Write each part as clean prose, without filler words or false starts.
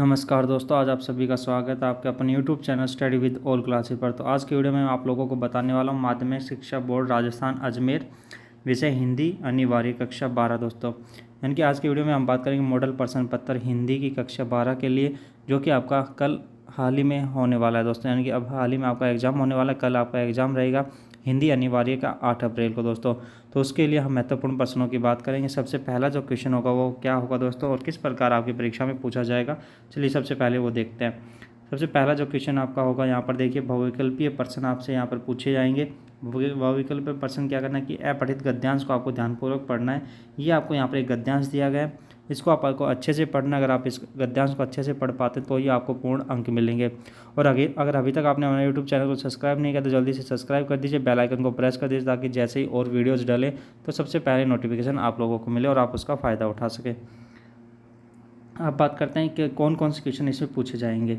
नमस्कार दोस्तों, आज आप सभी का स्वागत है आपके अपने YouTube channel study with all classes पर। तो आज की वीडियो में मैं आप लोगों को बताने वाला हूँ माध्यमिक शिक्षा बोर्ड राजस्थान अजमेर, विषय हिंदी, अनिवार्य कक्षा 12 दोस्तों। यानी कि आज की वीडियो में हम बात करेंगे मॉडल प्रश्न पत्र हिंदी की कक्षा 12 के लिए, जो कि आपका कल हाल ही में होने वाला है दोस्तों। यानी कि अब हाल ही में आपका एग्ज़ाम होने वाला है। कल आपका एग्ज़ाम रहेगा हिंदी अनिवार्य का 8 अप्रैल को दोस्तों। तो उसके लिए हम महत्वपूर्ण प्रश्नों की बात करेंगे। सबसे पहला जो क्वेश्चन होगा वो क्या होगा दोस्तों, और किस प्रकार आपकी परीक्षा में पूछा जाएगा, चलिए सबसे पहले वो देखते हैं। सबसे पहला जो क्वेश्चन आपका होगा यहाँ पर देखिए, बहुविकल्पीय प्रश्न आपसे यहाँ पर पूछे जाएंगे। बहुविकल्पीय प्रश्न क्या करना है कि अपठित गद्यांश को आपको ध्यानपूर्वक पढ़ना है। ये आपको यहाँ पर एक गद्यांश दिया गया है, इसको आपको अच्छे से पढ़ना। अगर आप इस गद्यांश को अच्छे से पढ़ पाते तो ये आपको पूर्ण अंक मिलेंगे। और अगर अभी तक आपने हमारे यूट्यूब चैनल को सब्सक्राइब नहीं किया तो जल्दी से सब्सक्राइब कर दीजिए, बेल आइकन को प्रेस कर दीजिए, ताकि जैसे ही और वीडियोस डालें तो सबसे पहले नोटिफिकेशन आप लोगों को मिले और आप उसका फ़ायदा उठा सकें। अब बात करते हैं कि कौन कौन से क्वेश्चन इसमें पूछे जाएंगे।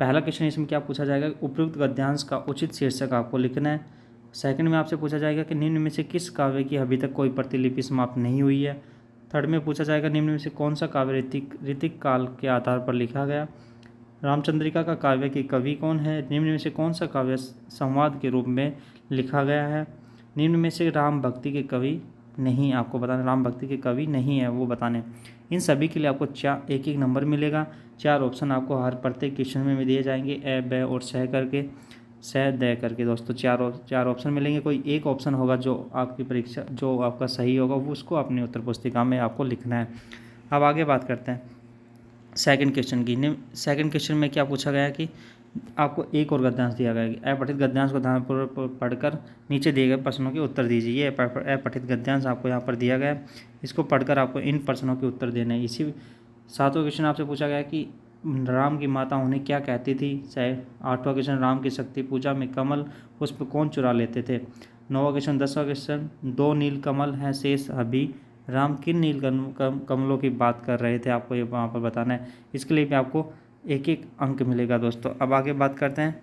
पहला क्वेश्चन इसमें क्या पूछा जाएगा, उपयुक्त गद्यांश का उचित शीर्षक आपको लिखना है। सेकंड में आपसे पूछा जाएगा कि निम्न में से किस काव्य की अभी तक कोई प्रतिलिपि समाप्त नहीं हुई है। थर्ड में पूछा जाएगा निम्न में से कौन सा काव्य ऋतिक काल के आधार पर लिखा गया। रामचंद्रिका का काव्य की कवि कौन है। निम्न में से कौन सा काव्य संवाद के रूप में लिखा गया है। निम्न में से राम भक्ति के कवि नहीं, आपको बताना राम भक्ति के कवि नहीं है वो बताने। इन सभी के लिए आपको एक एक नंबर मिलेगा। 4 ऑप्शन आपको हर प्रत्येक क्वेश्चन में दिए जाएंगे, ए, ब और सह करके, सह द करके दोस्तों। चार ऑप्शन मिलेंगे। कोई एक ऑप्शन होगा जो आपकी परीक्षा जो आपका सही होगा वो उसको अपनी उत्तर पुस्तिका में आपको लिखना है। अब आगे बात करते हैं सेकंड क्वेश्चन की। सेकंड क्वेश्चन में क्या पूछा गया है कि आपको एक और गद्यांश दिया गया है। अपठित गद्यांश को ध्यानपूर्वक पढ़कर नीचे दिए गए प्रश्नों के उत्तर दीजिए। ये अपठित गद्यांश आपको यहाँ पर दिया गया है, इसको पढ़कर आपको इन प्रश्नों के उत्तर देने हैं। इसी 7वां क्वेश्चन आपसे पूछा गया है कि राम की माता उन्हें क्या कहती थी। 8वां क्वेश्चन राम की शक्ति पूजा में कमल पुष्प कौन चुरा लेते थे। 9वां क्वेश्चन 10वां क्वेश्चन 2 नील कमल हैं शेष अभी, राम किन नील कमलों की बात कर रहे थे, आपको ये वहाँ पर बताना है। इसके लिए भी आपको एक एक अंक मिलेगा दोस्तों। अब आगे बात करते हैं,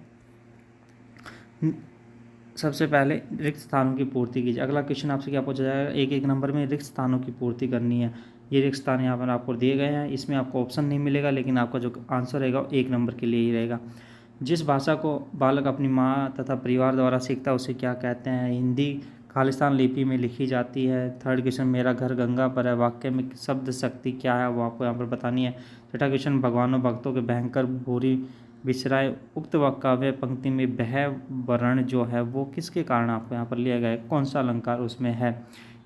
सबसे पहले रिक्त स्थानों की पूर्ति कीजिए। अगला क्वेश्चन आपसे क्या पूछा जाएगा, एक एक नंबर में रिक्त स्थानों की पूर्ति करनी है। ये रिक्त स्थान यहाँ पर आपको दिए गए हैं, इसमें आपको ऑप्शन नहीं मिलेगा, लेकिन आपका जो आंसर रहेगा वो 1 नंबर के लिए ही रहेगा। जिस भाषा को बालक अपनी माँ तथा परिवार द्वारा सीखता है उसे क्या कहते हैं। हिंदी खालिस्तान लिपि में लिखी जाती है। थर्ड क्वेश्चन मेरा घर गंगा पर है, वाक्य में शब्द शक्ति क्या है वो आपको यहाँ पर बतानी है। छठा क्वेश्चन भगवानों भक्तों के भयंकर भूरी विसराय उक्त काव्य पंक्ति में बह वर्ण जो है वो किसके कारण आपको यहाँ पर लिया गया है, कौन सा अलंकार उसमें है,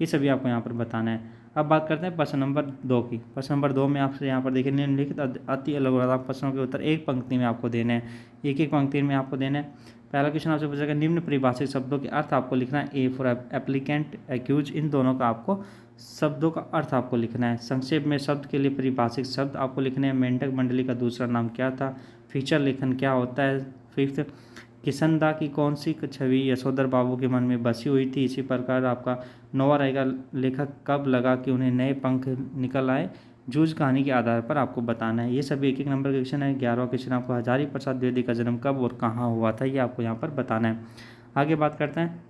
ये सभी आपको यहाँ पर बताना है। अब बात करते हैं प्रश्न नंबर 2 की। प्रश्न नंबर 2 में आपसे यहाँ पर देखिए, निम्नलिखित अति अलग प्रश्नों के उत्तर एक पंक्ति में आपको देने हैं, एक एक पंक्ति में आपको देने हैं। पहला क्वेश्चन आपसे पूछेगा निम्न परिभाषित शब्दों के अर्थ आपको लिखना है। ए फॉर एप्लीकेंट, एक्यूज, इन दोनों का आपको शब्दों का अर्थ आपको लिखना है। संक्षेप में शब्द के लिए परिभाषित शब्द आपको लिखने हैं। मेंढक मंडली का दूसरा नाम क्या था। फीचर लेखन क्या होता है। फिफ्थ, किसनदा की कौन सी छवि यशोधर बाबू के मन में बसी हुई थी। इसी प्रकार आपका 9वां रहेगा, लेखक कब लगा कि उन्हें नए पंख निकल आए। जूझ कहानी के आधार पर आपको बताना है। ये सभी एक एक नंबर के क्वेश्चन है। 11वां क्वेश्चन आपको हजारी प्रसाद द्विवेदी का जन्म कब और कहाँ हुआ था, ये आपको यहाँ पर बताना है। आगे बात करते हैं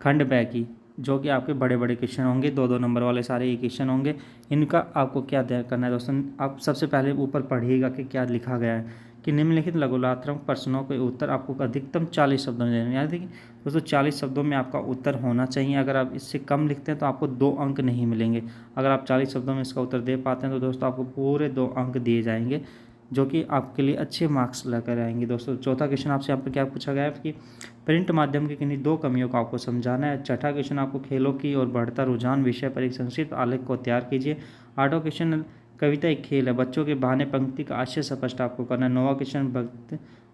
खंड ब की, जो कि आपके बड़े बड़े क्वेश्चन होंगे, 2-2 नंबर वाले सारे ये क्वेश्चन होंगे। इनका आपको क्या करना है दोस्तों, आप सबसे पहले ऊपर पढ़िएगा कि क्या लिखा गया है कि निम्नलिखित लघुलात्मक प्रश्नों के उत्तर आपको अधिकतम 40 शब्दों में देने। याद देखिए दोस्तों, 40 शब्दों में आपका उत्तर होना चाहिए। अगर आप इससे कम लिखते हैं तो आपको 2 अंक नहीं मिलेंगे। अगर आप 40 शब्दों में इसका उत्तर दे पाते हैं तो दोस्तों आपको पूरे 2 अंक दिए जाएंगे, जो कि आपके लिए अच्छे मार्क्स लेकर आएंगे दोस्तों। चौथा क्वेश्चन आपसे यहाँ पर क्या पूछा गया है कि प्रिंट माध्यम की किन्हीं 2 कमियों को आपको समझाना है। छठा क्वेश्चन आपको खेलों की और बढ़ता रुझान विषय पर एक संक्षिप्त आलेख को तैयार कीजिए। 8वां क्वेश्चन कविता एक खेल है, बच्चों के बहाने पंक्ति का आशय स्पष्ट आपको करना है। 9वां क्वेश्चन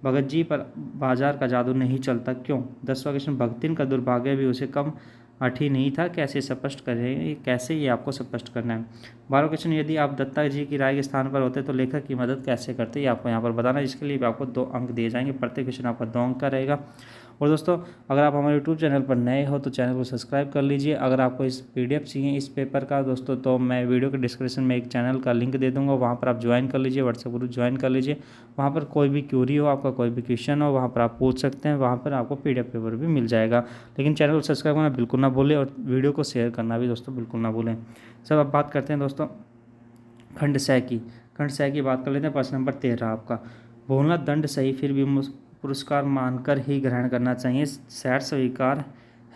भगत जी पर बाजार का जादू नहीं चलता क्यों। 10वां क्वेश्चन भगतिन का दुर्भाग्य भी उसे कम अठी नहीं था, कैसे स्पष्ट करें, कैसे ये आपको स्पष्ट करना है। 12वां क्वेश्चन यदि आप दत्ता जी की राय के स्थान पर होते तो लेखक की मदद कैसे करते, ये आपको यहाँ पर बताना है, जिसके लिए भी आपको 2 अंक दिए जाएंगे। प्रत्येक क्वेश्चन आपका 2 अंक का रहेगा। और दोस्तों अगर आप हमारे यूट्यूब चैनल पर नए हो तो चैनल को सब्सक्राइब कर लीजिए। अगर आपको इस PDF चाहिए इस पेपर का दोस्तों, तो मैं वीडियो के डिस्क्रिप्शन में एक चैनल का लिंक दे दूंगा, वहाँ पर आप ज्वाइन कर लीजिए, व्हाट्सएप ग्रुप ज्वाइन कर लीजिए। वहाँ पर कोई भी क्यूरी हो, आपका कोई भी क्वेश्चन हो, वहाँ पर आप पूछ सकते हैं, वहाँ पर आपको PDF पेपर भी मिल जाएगा। लेकिन चैनल को सब्सक्राइब करना बिल्कुल ना भूलें और वीडियो को शेयर करना भी दोस्तों बिल्कुल ना भूलें। सब अब बात करते हैं दोस्तों खंड स की। खंड सह की बात कर लेते हैं। प्रश्न नंबर 13 आपका, बोलना दंड सही फिर भी पुरस्कार मानकर ही ग्रहण करना चाहिए, शायद स्वीकार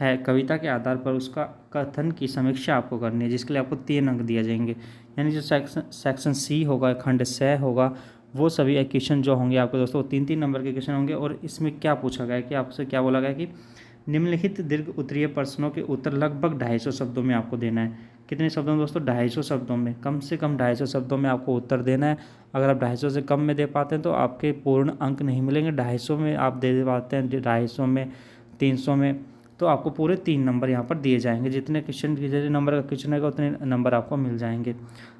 है, कविता के आधार पर उसका कथन की समीक्षा आपको करनी है, जिसके लिए आपको 3 अंक दिए जाएंगे। यानी जो सेक्शन सी होगा, खंड सह होगा, वो सभी क्वेश्चन जो होंगे आपके दोस्तों 3-3 नंबर के क्वेश्चन होंगे। और इसमें क्या पूछा गया है कि आपसे क्या बोला गया कि निम्नलिखित दीर्घ उत्तरीय प्रश्नों के उत्तर लगभग 250 शब्दों में आपको देना है। कितने शब्दों में दोस्तों? 250 शब्दों में, कम से कम 250 शब्दों में आपको उत्तर देना है। अगर आप 250 से कम में दे पाते हैं तो आपके पूर्ण अंक नहीं मिलेंगे। 250 में आप दे पाते हैं, 250 में, 300 में, तो आपको पूरे 3 नंबर यहाँ पर दिए जाएंगे। जितने क्वेश्चन जितने नंबर का क्वेश्चन रहेगा उतने नंबर आपको मिल जाएंगे।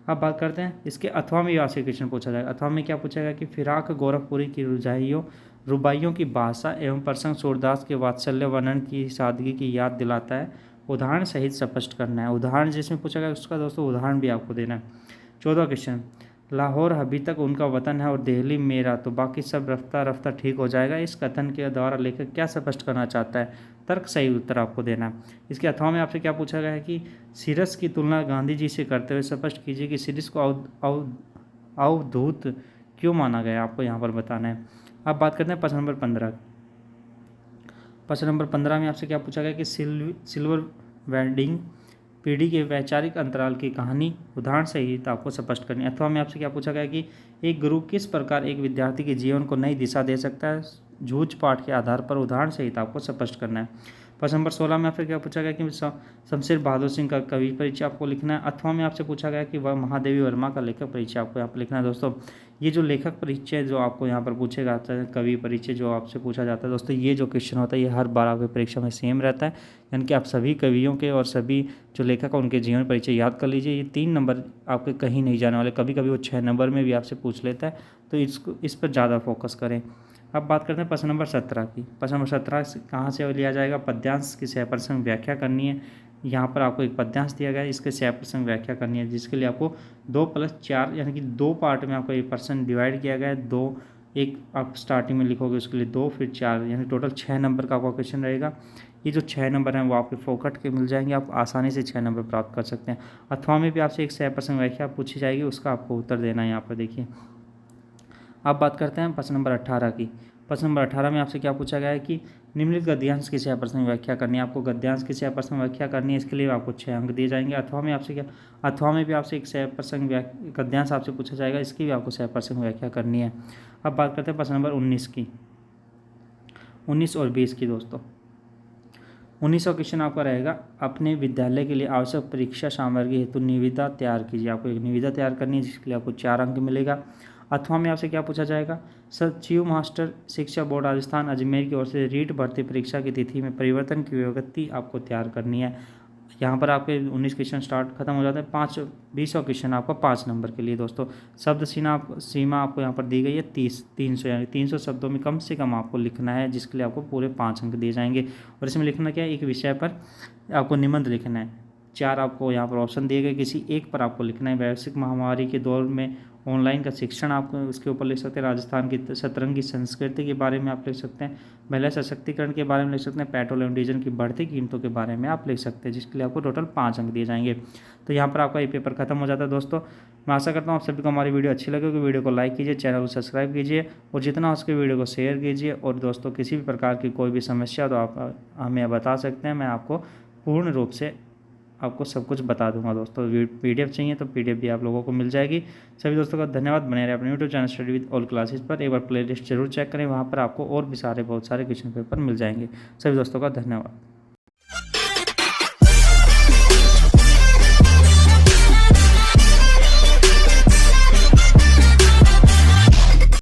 अब बात करते हैं इसके अथवा में आपसे क्वेश्चन पूछा जाएगा। अथवा में क्या पूछा गया कि फिराक गोरखपुरी की रुबाइयों की भाषा एवं प्रसंग सूरदास के वात्सल्य वर्णन की सादगी की याद दिलाता है, उदाहरण सहित स्पष्ट करना है। उदाहरण जिसमें पूछा गया उसका दोस्तों उदाहरण भी आपको देना है। 14 क्वेश्चन, लाहौर अभी तक उनका वतन है और दिल्ली मेरा, तो बाकी सब रफ्ता रफ्ता ठीक हो जाएगा, इस कथन के द्वारा लेखक क्या स्पष्ट करना चाहता है? तर्क सही उत्तर आपको देना है। इसके अथवा में आपसे क्या पूछा गया है कि सीरस की तुलना गांधी जी से करते हुए स्पष्ट कीजिए कि सीरस को अवधूत क्यों माना गया, आपको यहाँ पर बताना है। अब बात करते हैं प्रश्न नंबर 15। प्रश्न नंबर 15 में आपसे क्या पूछा गया कि सिल्वर वेडिंग पीढ़ी के वैचारिक अंतराल की कहानी, उदाहरण सहित आपको स्पष्ट करनी है। अथवा में आपसे क्या पूछा गया कि एक गुरु किस प्रकार एक विद्यार्थी के जीवन को नई दिशा दे सकता है, झूठ पाठ के आधार पर, उदाहरण सहित आपको स्पष्ट करना है। प्रश्न नंबर 16 में आपसे क्या पूछा गया कि शमशेर बहादुर सिंह का कवि परिचय आपको लिखना है। अथवा में आपसे पूछा गया कि वह महादेवी वर्मा का लेखक परिचय आपको यहाँ पर लिखना है। दोस्तों ये जो लेखक परिचय जो आपको यहाँ पर पूछे जाता है, कवि परिचय जो आपसे पूछा जाता है दोस्तों, ये जो क्वेश्चन होता है ये हर बार आपकी परीक्षा में सेम रहता है। यानी कि आप सभी कवियों के और सभी जो लेखक उनके जीवन परिचय याद कर लीजिए। ये 3 नंबर आपके कहीं नहीं जाने वाले, कभी कभी वो 6 नंबर में भी आपसे पूछ लेता है, तो इस पर ज़्यादा फोकस करें। अब बात करते हैं प्रश्न नंबर 17 की। प्रश्न नंबर 17 कहाँ से लिया जाएगा? पद्यांश की सह प्रसंग व्याख्या करनी है। यहाँ पर आपको एक पद्यांश दिया गया है, इसके सह प्रसंग व्याख्या करनी है, जिसके लिए आपको 2+4 यानी कि 2 पार्ट में आपको ये प्रश्न डिवाइड किया गया है। 2 एक आप स्टार्टिंग में लिखोगे, उसके लिए 2 फिर 4 यानी टोटल 6 नंबर का आपका क्वेश्चन रहेगा। ये जो 6 नंबर हैं वो आपके फोकट के मिल जाएंगे, आप आसानी से 6 नंबर प्राप्त कर सकते हैं। अथवा में भी आपसे एक सह प्रसंग व्याख्या पूछी जाएगी, उसका आपको उत्तर देना है। यहाँ पर देखिए अब बात करते हैं प्रश्न नंबर 18 की। प्रश्न नंबर 18 में आपसे क्या पूछा गया है कि निम्नलिखित गद्यांश की सह प्रसंग व्याख्या करनी है। आपको गद्यांश की सह प्रसंग व्याख्या करनी है, इसके लिए आपको 6 अंक दिए जाएंगे। अथवा में आपसे क्या, अथवा में भी आपसे एक सह प्रसंग गद्यांश आपसे पूछा जाएगा, इसकी भी आपको सह प्रसंग व्याख्या करनी है। अब बात करते हैं प्रश्न नंबर 19 की, 19 और 20 की। दोस्तों 19वां क्वेश्चन आपका रहेगा, अपने विद्यालय के लिए आवश्यक परीक्षा सामग्री हेतु निविदा तैयार कीजिए। आपको एक निविदा तैयार करनी है, जिसके लिए आपको 4 अंक मिलेगा। अथवा में आपसे क्या पूछा जाएगा? सचिव मास्टर शिक्षा बोर्ड राजस्थान अजमेर की ओर से रीट भर्ती परीक्षा की तिथि में परिवर्तन की विज्ञप्ति आपको तैयार करनी है। यहाँ पर आपके 19 क्वेश्चन स्टार्ट खत्म हो जाते हैं। 20वां क्वेश्चन आपका 5 नंबर के लिए। दोस्तों शब्द सीमा आपको यहाँ पर दी गई है 300 यानी 300 शब्दों में कम से कम आपको लिखना है, जिसके लिए आपको पूरे 5 अंक दिए जाएंगे। और इसमें लिखना क्या है? एक विषय पर आपको निबंध लिखना है। 4 आपको यहाँ पर ऑप्शन दिए गए, किसी एक पर आपको लिखना है। वैश्विक महामारी के दौर में ऑनलाइन का शिक्षण आप उसके ऊपर लिख सकते हैं। राजस्थान की सतरंगी संस्कृति के बारे में आप लिख सकते हैं। महिला सशक्तिकरण के बारे में लिख सकते हैं। पेट्रोल एवं डीजल की बढ़ती कीमतों के बारे में आप लिख सकते हैं, जिसके लिए आपको टोटल 5 अंक दिए जाएंगे। तो यहाँ पर आपका ये पेपर खत्म हो जाता है। दोस्तों मैं आशा करता हूँ आप सभी को हमारी वीडियो अच्छी लगेगी। वीडियो को लाइक कीजिए, चैनल को सब्सक्राइब कीजिए और जितना हो सके वीडियो को शेयर कीजिए। और दोस्तों किसी भी प्रकार की कोई भी समस्या तो आप हमें बता सकते हैं, मैं आपको पूर्ण रूप से आपको सब कुछ बता दूंगा। दोस्तों PDF चाहिए तो PDF भी आप लोगों को मिल जाएगी। सभी दोस्तों का धन्यवाद। बने रहे अपने YouTube channel study with all classes पर। एक बार प्लेलिस्ट जरूर चेक करें, वहाँ पर आपको और भी बहुत सारे क्वेश्चन पेपर मिल जाएंगे। सभी दोस्तों का धन्यवाद।